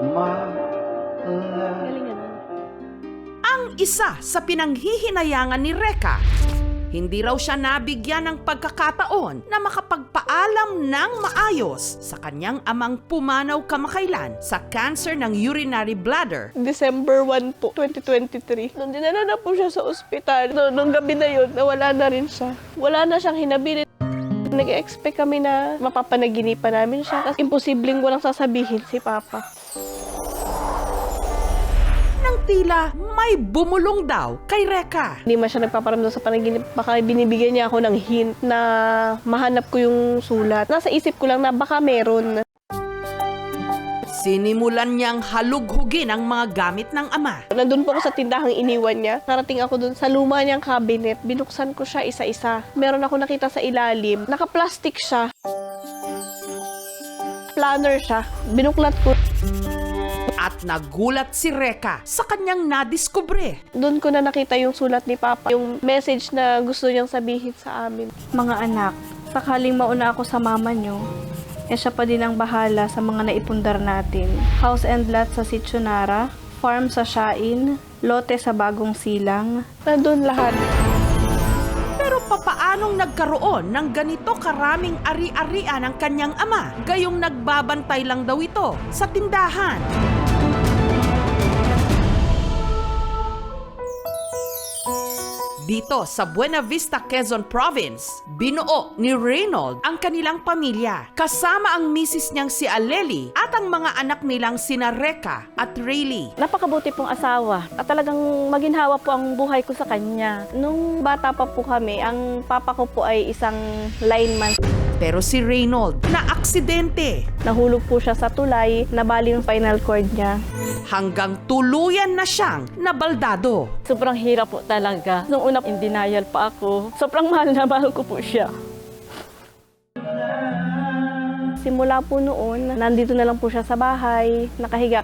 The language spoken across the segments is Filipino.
Galing ano? Ang isa sa pinanghihinayangan ni Reka, hindi raw siya nabigyan ng pagkakataon na makapagpaalam ng maayos sa kanyang amang pumanaw kamakailan sa cancer ng urinary bladder. December 1 po, 2023. Nung dinala na po siya sa ospital, nung gabi na yun, nawala na rin siya. Wala na siyang hinabilin. Nag-expect kami na mapapanaginipan namin siya. Kasi imposibleng walang sasabihin si Papa. Nang tila may bumulong daw kay Reka. Hindi man siya nagpaparamdam sa panaginip. Baka binibigyan niya ako ng hint na mahanap ko yung sulat. Nasa isip ko lang na baka meron. Sinimulan niyang halughugin ang mga gamit ng ama. Nandun po ako sa tindahang iniwan niya. Narating ako dun sa luma niyang cabinet. Binuksan ko siya isa-isa. Meron ako nakita sa ilalim. Naka-plastic siya. Planner siya. Binuklat ko. At nagulat si Reka sa kanyang nadiskubre. Doon ko na nakita yung sulat ni Papa. Yung message na gusto niyang sabihin sa amin. Mga anak, sakaling mauna ako sa mama nyo, siya pa din ang bahala sa mga naipundar natin. House and lot sa Sitio Nara, farm sa Shain, lote sa Bagong Silang. Nandun lahat. Pero papaanong nagkaroon ng ganito karaming ari-arian ang kanyang ama? Gayong nagbabantay lang daw ito sa tindahan. Dito sa Buena Vista, Quezon Province, binuo ni Reynold ang kanilang pamilya. Kasama ang misis niyang si Aleli at ang mga anak nilang sina Reka at Rayleigh. Napakabuti pong asawa at talagang maginhawa po ang buhay ko sa kanya. Nung bata pa po kami, ang papa ko po ay isang lineman. Pero si Reynold na aksidente Nahulog po siya sa tulay, nabali yung spinal cord niya. hanggang tuluyan na siyang nabaldado. Sobrang hirap po talaga. Nung una, in denial pa ako. Sobrang mahal na mahal ko po siya. Simula po noon, nandito na lang po siya sa bahay, nakahiga.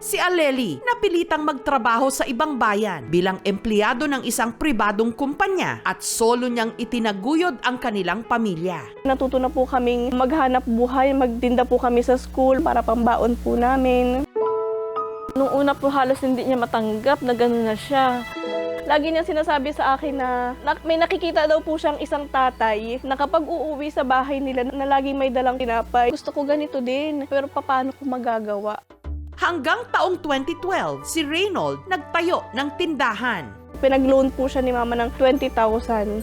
Si Aleli napilitang magtrabaho sa ibang bayan bilang empleyado ng isang pribadong kumpanya at solo niyang itinaguyod ang kanilang pamilya. Natuto na po kaming maghanap buhay, magtinda po kami sa school para pambaon po namin. Nung una po halos hindi niya matanggap na gano'n na siya. Lagi niya sinasabi sa akin na may nakikita daw po siyang isang tatay na kapag uuwi sa bahay nila na laging may dalang tinapay. Gusto ko ganito din, pero paano ko magagawa? Hanggang taong 2012, si Reynold nagtayo ng tindahan. Pinag-loan po siya ni Mama ng 20,000.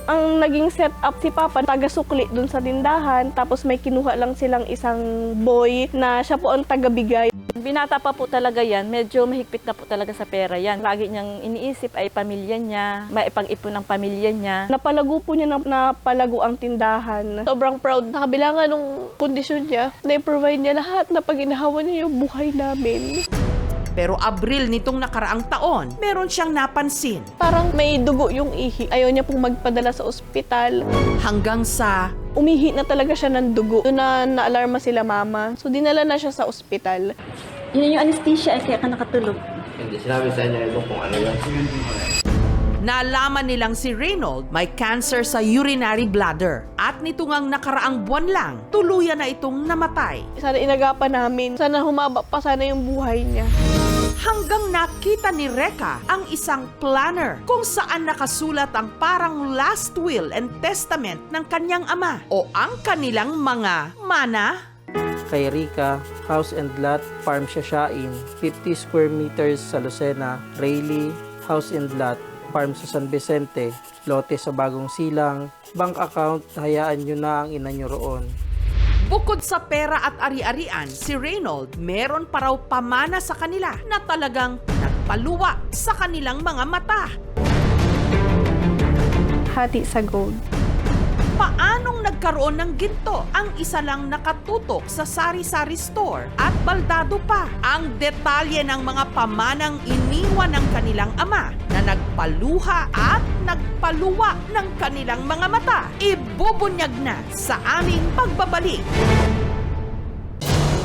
Ang naging setup si Papa, taga-sukli dun sa tindahan, tapos may kinuha lang silang isang boy na siya po ang taga-bigay. Binata pa po talaga yan, medyo mahigpit na po talaga sa pera yan. Lagi niyang iniisip ay pamilya niya, maipag-ipon ng pamilya niya. Napalago po niya na palago ang tindahan. Sobrang proud. Sa kabila nga nung kondisyon niya, na-provide niya lahat na pag-inahawa niya yung buhay namin. Pero Abril nitong nakaraang taon, meron siyang napansin. Parang may dugo yung ihi. Ayaw niya pong magpadala sa ospital. Hanggang sa Umihi na talaga siya ng dugo. Doon na naalarma sila Mama. So dinala na siya sa ospital. Yun yung anesthesia ay kaya ka nakatulog. Hindi, sinabi sa inyo ito kung ano yun. nalaman nilang si Reynold may cancer sa urinary bladder. At nito ngang nakaraang buwan lang, tuluyan na itong namatay. Sana inagapan namin. Sana humaba pa sana yung buhay niya. Hanggang nakita ni Reka ang isang planner kung saan nakasulat ang parang last will and testament ng kanyang ama o ang kanilang mga mana. Kay Rica, house and lot, farm Shashain, 50 square meters sa Lucena. Rayleigh, house and lot, farm sa San Vicente, lote sa Bagong Silang. Bank account, hayaan nyo na ang ina nyo roon. Bukod sa pera at ari-arian, si Reynold meron pa raw pamana sa kanila na talagang nagpaluwa sa kanilang mga mata. Hati sa gold. Paanong nagkaroon ng ginto ang isa lang nakatutok sa sari-sari store at baldado pa ang detalye ng mga pamanang iniwan ng kanilang ama na nagpaluha at nagpaluwa ng kanilang mga mata. Ibubunyag na sa aming pagbabalik.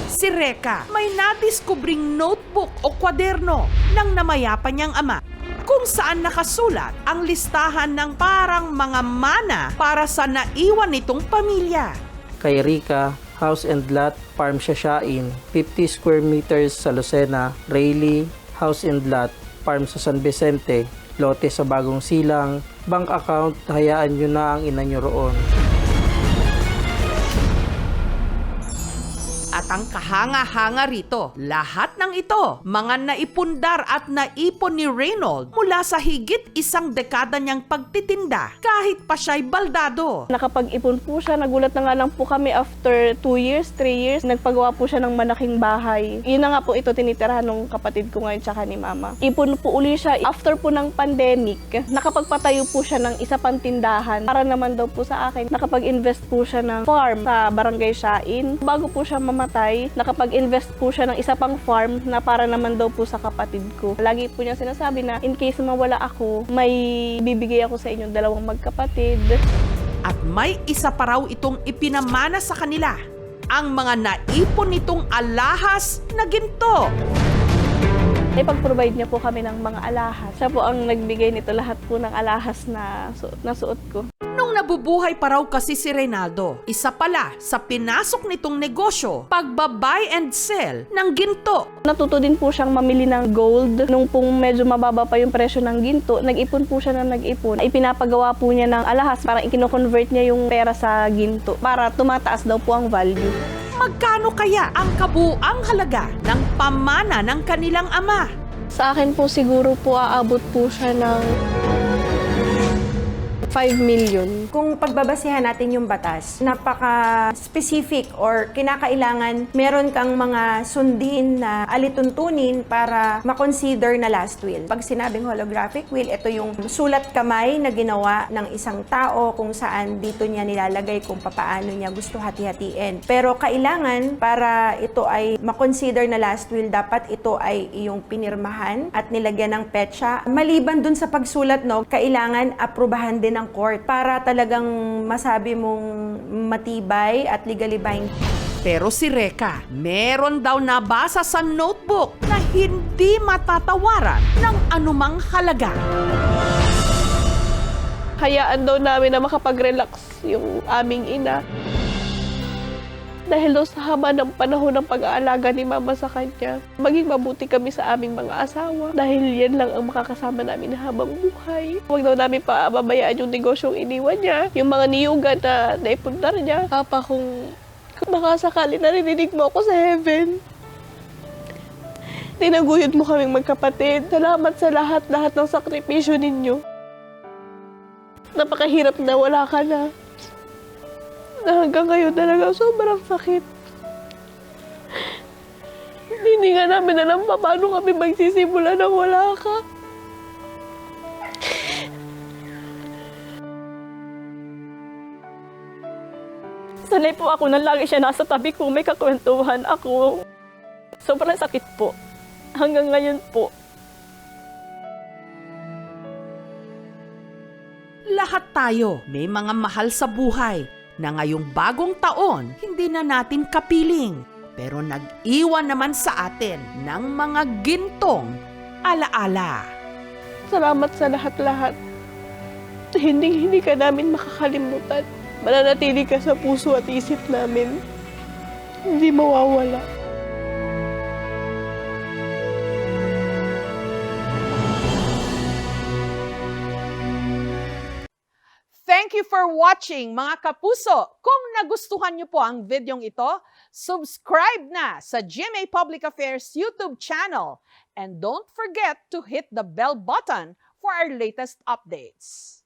Si Reka may nadiskubring notebook o kwaderno ng namayapa niyang ama kung saan nakasulat ang listahan ng parang mga mana para sa naiwan nitong pamilya. Kay Rica, house and lot, farm Siasyain, 50 square meters sa Lucena, Rayleigh, house and lot, farm sa San Vicente, lote sa Bagong Silang, bank account, hayaan nyo na ang ina nyo roon. At ang kahanga-hanga rito, lahat ng ito, mga naipundar at naipon ni Reynold mula sa higit isang dekada niyang pagtitinda, kahit pa siya'y baldado. Nakapag-ipon po siya, nagulat na nga lang po kami after 2 years, 3 years, nagpagawa po siya ng malaking bahay. Yun na nga po ito tinitirahan ng kapatid ko ngayon tsaka ni mama. Ipon po uli siya after po ng pandemic, nakapagpatayo po siya ng isa pang tindahan. Para naman daw po sa akin, nakapag-invest po siya ng farm sa Barangay Siasyain. Bago po siya mamatay, nakapag-invest po siya ng isa pang farm na para naman daw po sa kapatid ko. Lagi po niya sinasabi na in case mawala ako, may bibigay ako sa inyo 2 magkapatid. At may isa pa raw itong ipinamana sa kanila, ang mga naipon nitong alahas na ginto. Ipag-provide niya po kami ng mga alahas. Siya po ang nagbigay nito lahat po ng alahas na suot ko. Nung nabubuhay pa raw kasi si Reynaldo, isa pala sa pinasok nitong negosyo, pagba-buy and sell ng ginto. Natuto din po siyang mamili ng gold. Nung pong medyo mababa pa yung presyo ng ginto, nag-ipon po siya na nag-ipon. Ipinapagawa po niya ng alahas, parang ikino-convert niya yung pera sa ginto para tumataas daw po ang value. Magkano kaya ang kabuang halaga ng pamana ng kanilang ama? Sa akin po siguro po aabot po siya ng 5 million. Kung pagbabasihan natin yung batas, napaka-specific or kinakailangan meron kang mga sundin na alituntunin para makonsider na last will. Pag sinabing holographic will, ito yung sulat kamay na ginawa ng isang tao kung saan dito niya nilalagay kung papaano niya gusto hati-hatiin. Pero kailangan para ito ay makonsider na last will, dapat ito ay iyong pinirmahan at nilagyan ng petsa. Maliban dun sa pagsulat, no, kailangan aprubahan din ng court para talagang masabi mong matibay at legally binding. Pero si Reka, meron daw nabasa sa notebook na hindi matatawaran ng anumang halaga. Hayaan daw namin na makapag-relax yung aming ina. Dahil daw sa haba ng panahon ng pag-aalaga ni mama sa kanya, maging mabuti kami sa aming mga asawa. Dahil yan lang ang makakasama namin habang buhay. Huwag daw namin pababayaan yung negosyong iniwan niya, yung mga niyugan na naipundar niya. Papa, kung baka sakali narinig mo ako sa heaven, tinaguyod mo kaming magkapatid. Salamat sa lahat ng sakripisyo ninyo. Napakahirap na wala ka na. Na hanggang ngayon talaga sobrang sakit. Hindi nga namin alam paano kami magsisimula nang wala ka. Sanay po ako na lagi siya nasa tabi ko, may kakwentuhan ako. Sobrang sakit po. Hanggang ngayon po. Lahat tayo may mga mahal sa buhay na ngayong bagong taon hindi na natin kapiling. Pero nag-iwan naman sa atin ng mga gintong alaala. Salamat sa lahat-lahat. Hindi ka namin makakalimutan. Mananatili ka sa puso at isip namin. Hindi mawawala. Thank you for watching, mga kapuso. Kung nagustuhan niyo po ang videong ito, subscribe na sa GMA Public Affairs YouTube channel. And don't forget to hit the bell button for our latest updates.